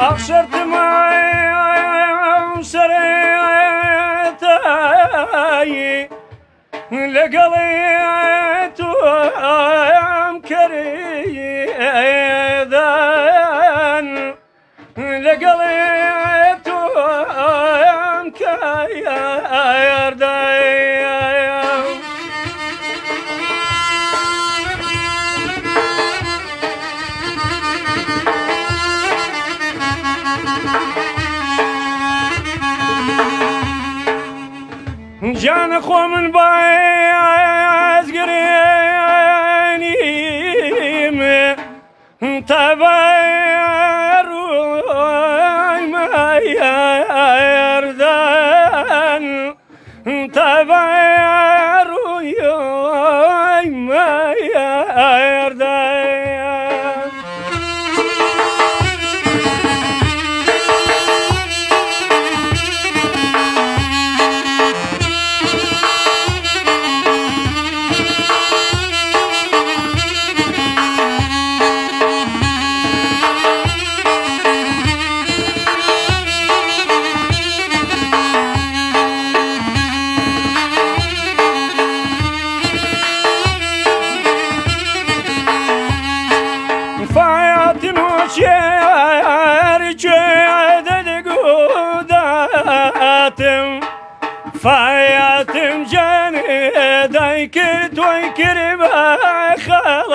أخسرت ما سريتي لقليت أمكريذا لقليت أمكريذا جان خو من باز قرينيم تباير ما يردان تباير ما يردان فاياتم جاني دايكر تويكر بخلاتي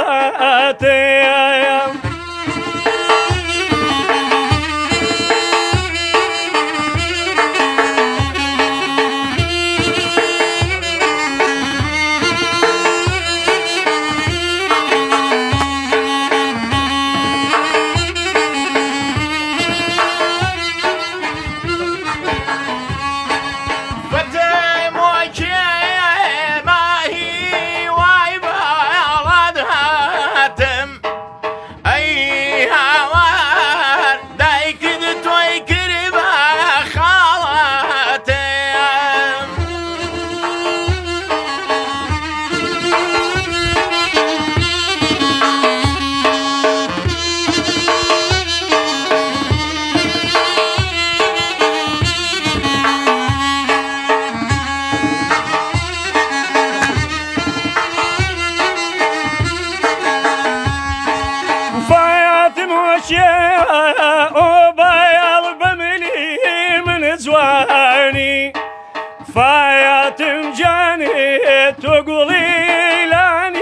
فاياتم جاني تقولي لاني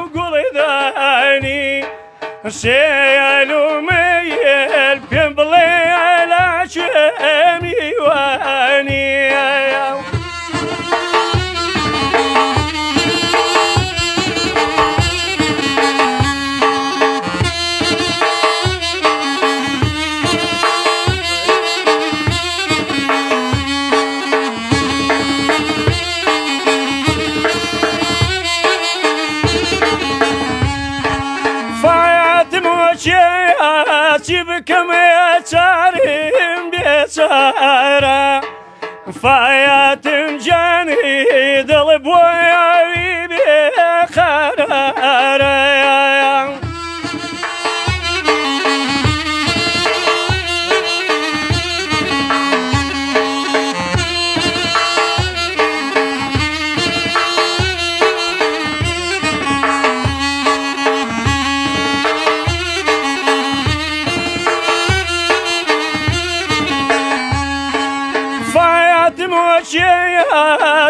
وقولي ذاني سيلو ميل بيمبلي لا شمي واني بكم يتارم بيتارا فاياتم جاني ضلب وياوي بخرارا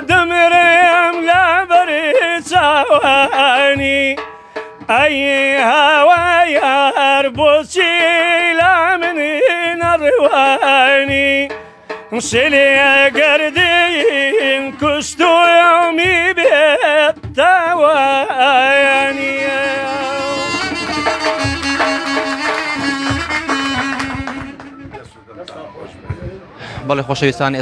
دمريم لا بريد سواني أي هواي أربوسي لا من الرواني سلي قردين كستو يومي بالتواني بەڵێ خۆشەویستانی